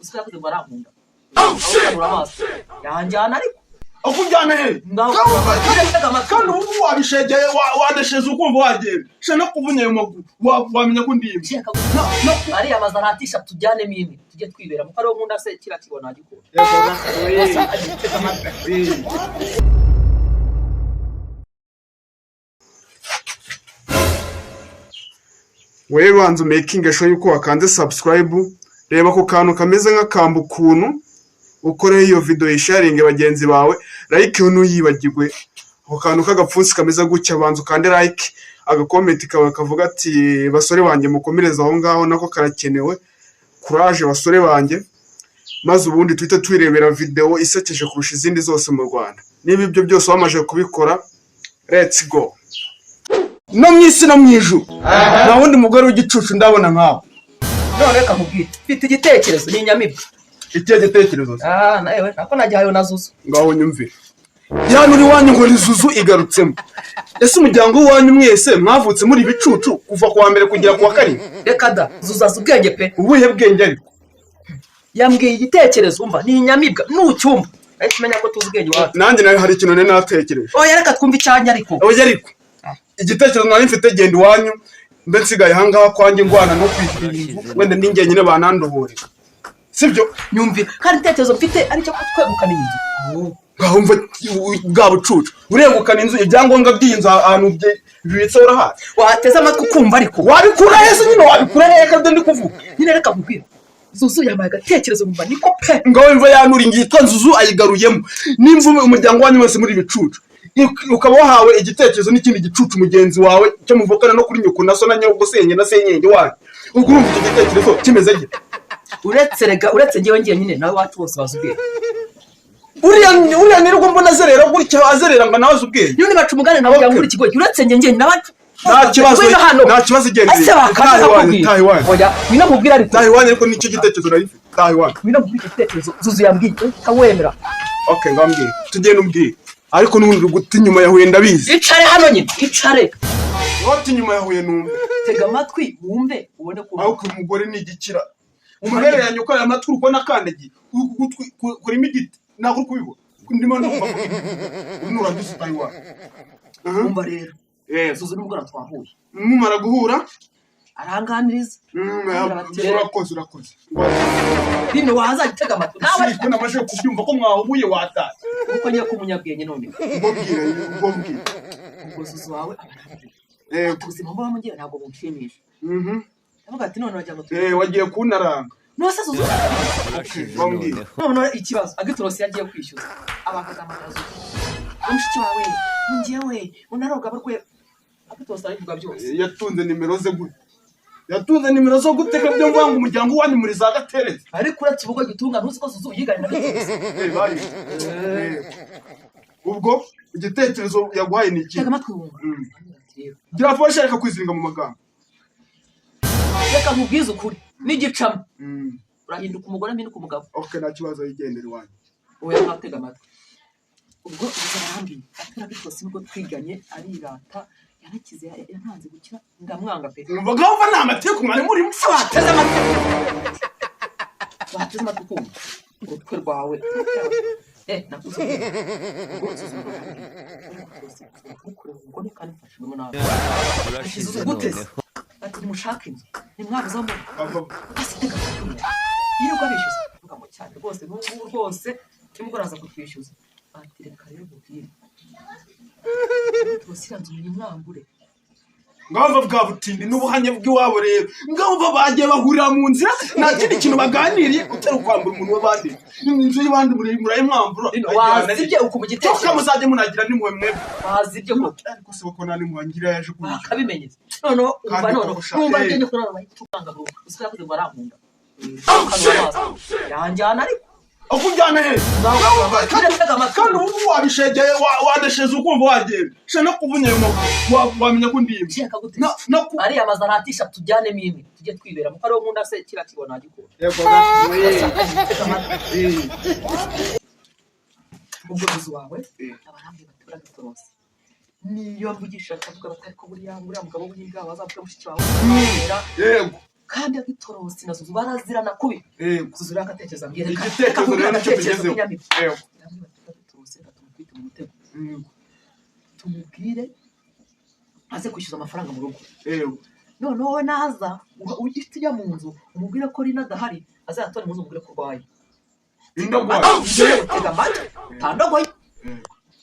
Usikavuze ngo arankunda. Yanjyana ariko akujyana he kandi ubu wabishegeye wadesheze ukumva wagenda shana kuvunya ayo maguru wamenya ko ndimye ari amazaratisha tujyane mimi tujye twibera muko ari nkunda se kira kibona gikora wewe banza making sure yuko wakanze subscribe reba ko kantu kameze nk'akambu kuntu ukore iyo video isharinge bagenzi bawe like unuyibagirwe ako kantu kagapfunsi kameze gutya banza kandi like agakomenti kawe kavuga ati basore banje mukomereza aho ngaho nako karakenewe courage basore banje maze ubundi twite twirebera video isekeje kurusha izindi zose mu Rwanda niba ibyo byose wamaje kubikora let's go no mwisi no mwijuru na wundi mugore w'igicucu ndabona nkaho none reka nkubwire mfite igitekerezo ni nyamibwa ikiye gitekerezo nawe nako najyayo nazuzu ngaho nyumve yani uri wanyu ngo rizuzu igarutsemo ese umuryango wanyu mwese mwavutse muri bicucu kuva kwa mbere kugera kwa karindwi reka da zuzaza ubwenge pe ubuhe bwenge ariko yambwiye igitekerezo umva ni nyamibwa n'ucyumva ariko menya ko tuzi ubwenge wacu nanjye nawe hari ikintu natekereje oya reka twumva icyanya ariko oya ariko igitekerezo nari mfite genda iwanyu mbe nsigaye hangaha kwanjye ngwana no kwishyura wenda ninjye nyine banandohore sibyo nyumvira kandi igitekerezo mfite aricyo kwegukana inzu ngahumva bwa bucucu uregukana inzu ibyangombwa by'inzu ahantu bibitse urahazi wateze amatwi ukumva ariko wabikura hese nyine wabikura hehe kandi ndi kuvuga nyine reka nkubwire zuzu yamaye agatekerezo mba niko pe ngaho imva yanuri ngitwa nzuzu ayigaruyemo nimva umuryango wanyu wese muri bicucu ukaba wahawe igitekerezo n'ikindi gicucu mugenzi wawe cyo muvukana no kuri nyoko naso na nyoko senye na senyenge wanyu ubwo urumva icyo gitekerezo kimeze gite uretse ngewe ngiye nyine nawe wacu bose bazubwira uriya nirwo mbona azerera gutya azerera ngo nawe azubwire nyine baca umugani nawe ngo muri kigo uretse nge nabacu nta kibazo igendeye tahi wanyu oya wina mubwira ariko tahi wanyu ariko nicyo gitekerezo nari tahi wanyu wina mubwira igitekerezo zuzu yambwiye tawemera okay ngambwiye tugende umbwire ariko n'ubundi guti nyuma yahuye ndabizi icare hano nyine icare wati nyuma yahuye numve tega amatwi wumve ubone ko aho umugore ni igikira umugore yanyuka aya matwi uko nakandagiye kurimo igiti nako kubibona ndimo ndumva nura ndisitaye wa umva rero zuzu n'umugore twahuye mumara guhura aranganiriza urakoze bino waza gitega amatwi nawe ariko namaje kubyumva ko mwahuye wataye uko ngiye kumunyabwenge none ubwo zuzu wawe ubuzima mbo bamugiye ntabwo bunshimisha ndavuga ati none wajya ngo wagiye kunaranga nose zuzu none ikibazo agitorosi yagiye kwishyuza abakaga amakazo umushiki wawe ngewe unaroga barwe agitorosi arivuga byose yatunze nimero zo guteka byo mvanga umuryango wanyu muri za gatereze ariko uretse ubwo gitunga ntuzi ko zuzu yiganira ubwo igitekerezo yaguhaye ni iki tega amatwi wumva byafasha reka kwizinga mu magambo reka nkubwize ukuri n'igicamo urahinduka umugore mpinduka umugabo okay nta kibazo yigendera iwanyu oya ntatega amatwi ubwo uzarambi atera bitose nubwo twiganye arirata yarakize yantanze gukira ndamwanga pe umvaga uva nta mateko mwari muri bateze amatwi kumva urutwe rwawe nakuze ubwo kandi mfashijwemo nawe ashize guteze ati nimushake inzu nimwabuzamo asitega yirirwa bishyuza uvuga ngo cyane rwose n'ubu rwose nimugora aza kutwishyuza ati reka rero mubwire tusiranze umwambure ngamba bwa butindi n'ubuhanye bw'iwabo rero ngamba bagiye bahurira mu nzira nta kindi kintu baganiriye utari ukwambura umuntu w'abandi inzu y'abandi muraye mwambura wazibye uko mu gitekerezo cyangwa muzajye munagira n'impuhwe mwebwe wazibye ko ariko se bako nani muhangira yaje kwishyura akabimenyeza noneho umva numva ngiye kurara bahitanga bro usikavuze ngo arankunda yanjyana ariko akujyana he kandi ubu wabishegeye wadesheze ukumva wagenda shana kuvunya ayo maguru wamenya ko ndimye ari amazaratisha tujyane mimi tujye twibera muko ari nkunda se kira kibona gikora ubwo zuzu wawe abarambi batura gitorosi niyo mvugisha akavuga batari ko buriya mugabo w'ingawa azavuga mushiki wawe yego kandi agitorosi na Zuzu barazirana kubi Zuzu rakatekereza mbere igitekerezo rero nicyo tugezeho tumubwire aze kwishyuza amafaranga mu rugo noneho we naza ugifite ijya mu nzu umubwire ko Rina adahari azayatora mu nzu umubwire ko urwaye tega amatwi tandogoye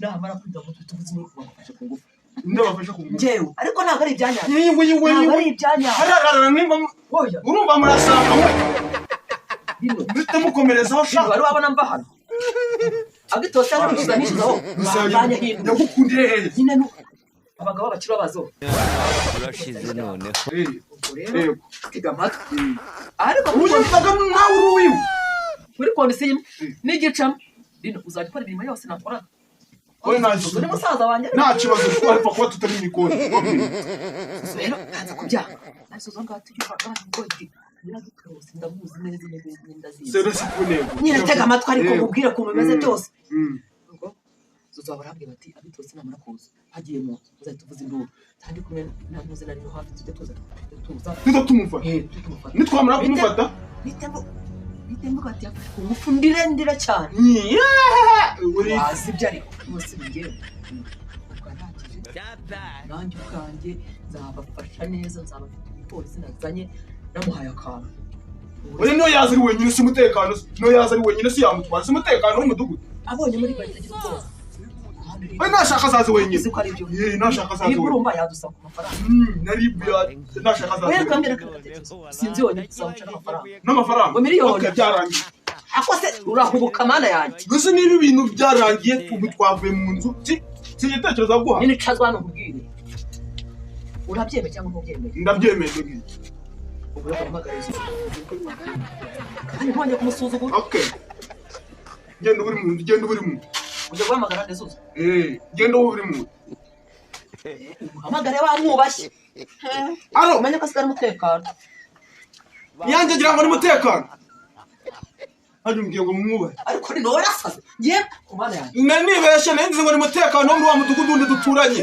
namara kwita ngo tuvuze muri kubafasha ku ngufu ndabafasha ku ngufu njyewe ariko ntabwo ari ibyanyanya ntabwo ari ibyanyanya hararara nimba urumva murasanga we bite mukomerezaho shaka wari wabona mva hano agitose ari kwishyuza nishyuzaho mbanye hino ndagukundire hehe nyine abagabo bakiri babazo urashize noneho ubwo rero tega amatwi ariko urumvaga nawe uruwiwe muri kondisiyo n'igicamo Rino uzajya ukora imirimo yose nakoraga wowe ntazi ni musaza wanjye nta kibazo twapfa kuba tutari imikoni rero ntaza kubyaha nasoza ngaho tujye ngo nyiragitose ndamuzi neza ndazizi serese kunego nyine tega amatwi ariko mubwire ko bimeze byose ubwo Zuzu barambwira bati agitose namara kuza hagiye mu uzahita uvuza induru kandi kumwe namuze nari no hafi tujye tuza tumufata nitwamara kumufata bitembo gati yafashe ku ngufu ndira cyane wazibye ariko bose bigiye nanjye ubwanjye nzabafasha neza nzabafite umupolisi nazanye namuhaye akantu uri niyo yaza ari wenyine si umutekano niyo yaza ari wenyine si yamutwara si umutekano w'umudugudu abonye muri bari tagira ubwoba we nashaka azaze wenyine uzi ko ari byo nashaka azaze niba urumva yadusaba ku mafaranga nashaka azaze wewe kambira sinzi yonyine tuzamucara amafaranga n'amafaranga ngo miliyoni byarangiye ako se urahubuka mana yanjye gusa niba ibintu byarangiye ubu twavuye mu nzu si igitekerezo guha nyine cazwa hano nkubwire urabyemeye cyangwa ntubyemeye ndabyemeye ubu rero mpamagara Zuzu kandi ntwongeye kumusuzugura okay genda uri mu ujya guhamagara nde Zuzu genda uri mu uhamagare bamwubashye umenye ko asigara umutekano yanjye agira ngo ni umutekano hajya umbwiye ngo mumwubahe ariko ni wowe yasaze ngiye ku mana yanjye nibeshye nenze ngo ni umutekano wo muri wa mudugudu wundi duturanye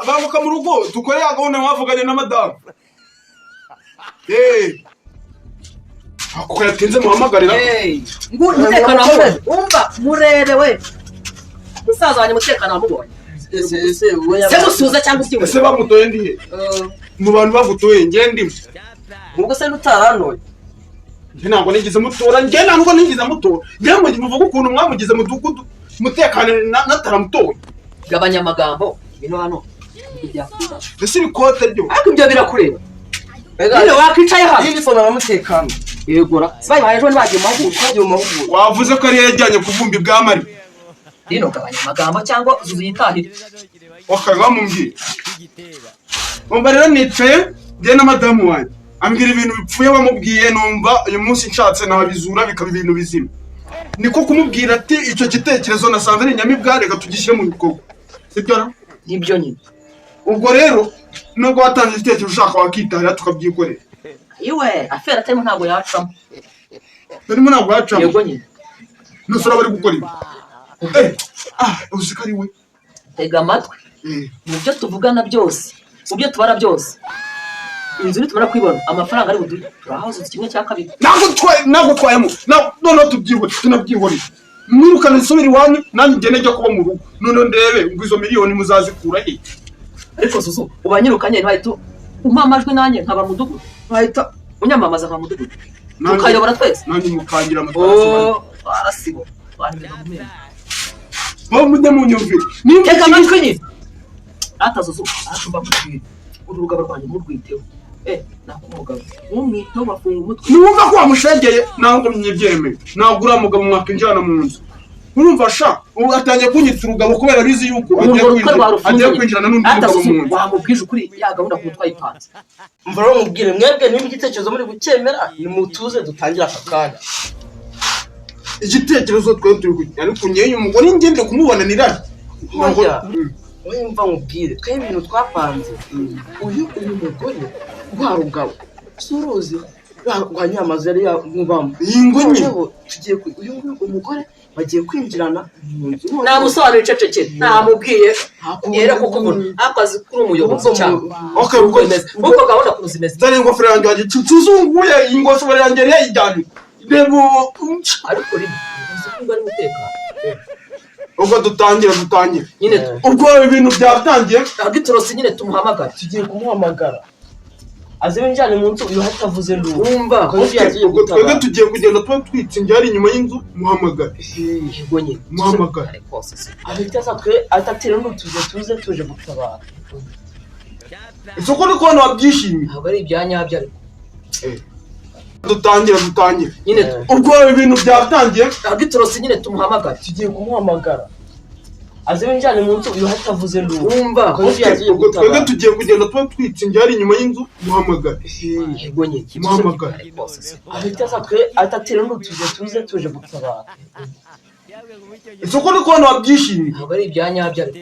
banguka mu rugo dukore ya gahunda mwavuganye na madamu ako yatinze muhamagarira nguri umutekano wamubonye umva murere we musaza wanjye umutekano wamubonye se musuza cyangwa usiwe ese bamutoye ndihe mu bantu bagutoye njye ndimo ubwo se nutarantoye ntabwo nigize mutora njye ntabwo nigize mutora njye muvuga ukuntu mwamugize mudugudu umutekano nataramutoye gabanya amagambo bino hano ese ibikote ryo ariko ibyo birakureba iyo wakwicaye hano y'inifomo y'umutekano yegura sibaye ejo ntibagiye mu mahugurwa wavuze ko ari yajyanye ku vumbi bwa mari rino gabanya amagambo cyangwa Zuzu yitahire wakagamubwira umva rero nicaye njye na madamu wanjye ambwira ibintu bipfuye wamubwiye numva uyu munsi nshatse nabizura bikaba ibintu bizima niko kumubwira ati icyo gitekerezo nasanze ari inyamibwa reka tugishyire mu bikorwa sibyo nibyo nyine ubwo rero nubwo watanze igitekerezo ushaka wakitahira tukabyikorera iwe afera atarimo ntabwo yacamo tarimo ntabwo yacamo yego nyine nusura bari gukora ibi uzi ko ari we tega amatwi mu byo tuvugana byose mu byo tubara byose inzu nitumara kwibona amafaranga ari buduhe turahaza kimwe cya kabiri ntabwo twayemo noneho tunabyihorere mwirukana isubira iwanyu nanjye ngende njya kuba mu rugo noneho ndebe ngo izo miliyoni muzazikura he ariko Zuzu ubanyirukanye ntahita umpa amajwi nanjye nkaba mudugudu ntahita unyamamaza nka mudugudu tukayobora twese nanjye mukangira amafaranga arasibo mujye munyumvira tega amatwi nyine ata Zuzu arashumba kubwira uru rugabo rwanjye murwiteho nakumugabo umwiteho bafunga umutwe niwumva ko wamushegeye ntabwo myibyemeye ntabwo uriya mugabo mwakinjirana mu nzu urumva sha ubu atangiye kunyitsa urugabo kubera bizi yuko agiye kwinjirana n'undi mugabo mu nzu wamubwije ukuri ya gahunda ku twayipanze mva rero mubwire mwebwe niba igitekerezo muri gukemera nimutuze dutangire aka kanya igitekerezo twe turi kujya ariko nyewe umugore ngende kumubonanira mva mubwire twe ibintu twapanze uyu mugore rwa rugabo si uruzi Rwanya amazu yari yamubamo. Ingo nye. Tugiye uyu umugore bagiye kwinjirana mu nzu. Namusobanurira icecekere. Namubwiye. Yera kuko akazi kuri umuyobozi cyane. Okay, uko gahunda kuzimeza. Dare ingofero yanjye tuzunguye ingofero yanjye yayijyanye. Debo Ariko rimwe uzi ari mutekano. ubwo dutangira Nyine ubwo ibintu byatangiye agitorosi nyine tumuhamagara. Tugiye kumuhamagara. Aze binjyane mu nzu uyu hatavuze ndumva. Wumva twebwe tugiye kugenda tuba twitsinze ari inyuma y'inzu muhamagara. Yego nyine muhamagara. Ahita twe atatira tuze tuje gutabara. Isoko ni kubona wabyishimiye. Ntabwo ari ibyanyabyo ariko. Dutangira nyine ubwo ibintu byatangiye agitorosi nyine tumuhamagara. Tugiye kumuhamagara. Aze binjyane mu nzu uyu hatavuze ndumva. Wumva twebwe tugiye kugenda tuba twitsinze ari inyuma y'inzu muhamagara. Yego nyine muhamagara. Ahita twe atatira tuze tuje gutabara. Isoko ni kubona wabyishimiye. Ntabwo ari ibyanyabyo ariko.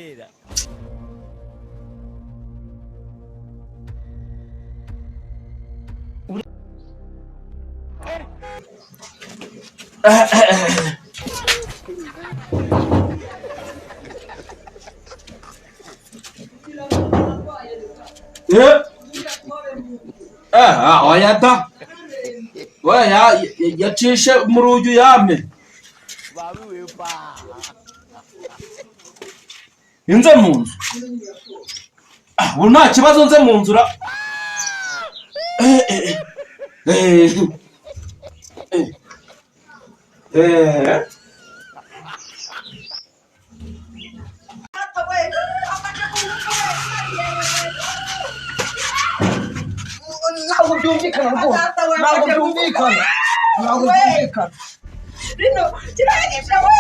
Wayata yacishe mu rugi yame inze mu nzu ubu nta kibazo nze mu nzu Ntabwo byumvikana rwose. Ntabwo byumvikana. Rino kiragisha we.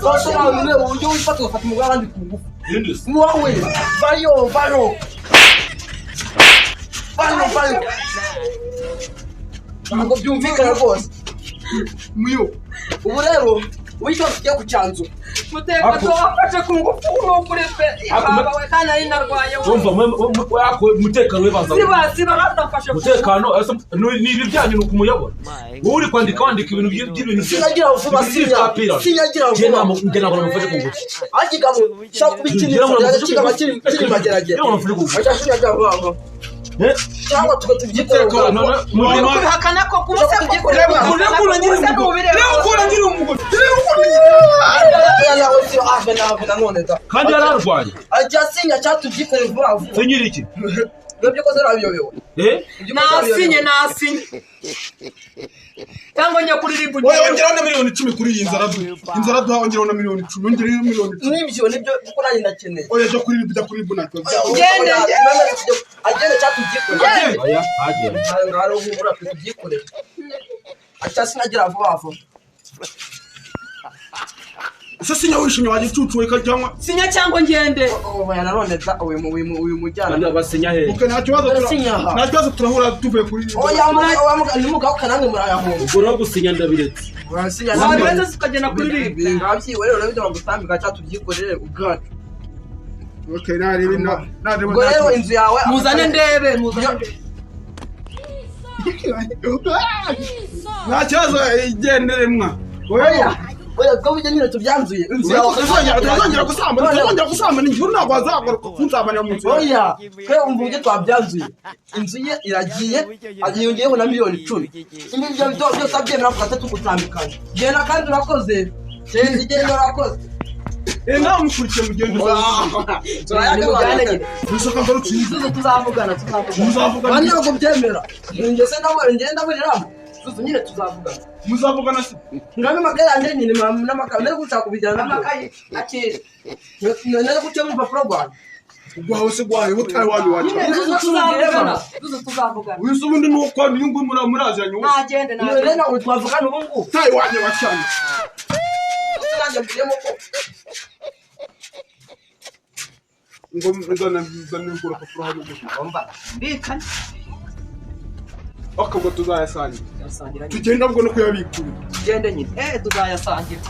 Basobanurire uburyo wifata ugafata umugore abandi ku ngufu. Wowe vayo. Ntabwo byumvikana rwose. Muyo Ubu rero wicyo tugiye ku cyanzu. Mutekano wafashe ku ngufu n'ukuri pe. Baba we kana ari narwaye. umva umutekano w'ibanza Siba batafashe. umutekano ni ibijyanye nuko umuyobora wowe uri kwandika ibintu by'ibintu Sinyagira vuba sinyagira vuba. njye ntabwo namufashe ku ngufu Agigamo shaka kubikinira kigaba kiri mageragere. Acyashinyagira vuba. Cyangwa tugatubyikorera. Hakana ko kumuse Reba kura nyiri umugore. kandi yararwaye Ajya sinya cyatubyikorera vuba vuba. senyiri iki Nibyo ko zarabiyobewe. nasinye. Cyangwa njya kuririmba wowe ongeraho na miliyoni 10 kuri iyi inzara duha ongeraho na miliyoni 10 ongeraho miliyoni 10. Nibyo kuko nanjye ndakeneye. Oya jya kuri bujya kuri bunaka. Agende cyatubyikorera. aya agenda Ngaro ubura tubyikorera. Acyasinagira vuba vuba. Ese sinya wishimye waje cucuwe kajyanwa. sinya cyangwa ngende. Oya nanoneza uyu mujyana. kandi abasinya he Uke nta kibazo turahura tuvuye kuri. Oya nimugabo kanamwe murayahomba. ubwo rero gusinya ndabiretse Urasinya Wabiretse tukagenda kuririmba. ngabyi rero bidoma gutambika cyatubyikorere ubwacu. Okay narebe Ubwo rero inzu yawe Muzane ndebe. Nta kibazo igendere mwa. Oya ko bijya nyine tubyanzuye. Inzu yawe Tuzongera gusamba ni njuru ntabwo azagaruka kunzabana mu nzu. oya twe umvuge twabyanzuye. Inzu ye iragiye yongeyeho na miliyoni 10. Ibi byo byose abyemera ko atatu gutambikana. Genda kandi urakoze. Genda urakoze. Nawe mukurikiye mugende Musoka ngarukiye. Tuzavugana. Bani ntabwo byemera. Ngese nawe ngenda buriramo. Tuzo nyine tuzavugana. Muzavugana se. Ngame magara yanjye nyine n'amakaye nari gushaka kubijyana n'amakaye akiri. Nari gucamo impapuro rwanda. Gwawe se gwawe utari wanyu wacu. Tuzavugana. Wiso ubundi nuko nyungu muraziranye wowe. Nagende. Rero nawe twavugana ubu ngubu. Tayi wanyu bacanye. Sinajya mbiremo ko. Ngo muzana ngura ko furaha n'uko. Omba. Bikana. Akabwo tuzayasangira. Tugenda bwo no kuyabikura. Gende nyine. Tuzayasangira.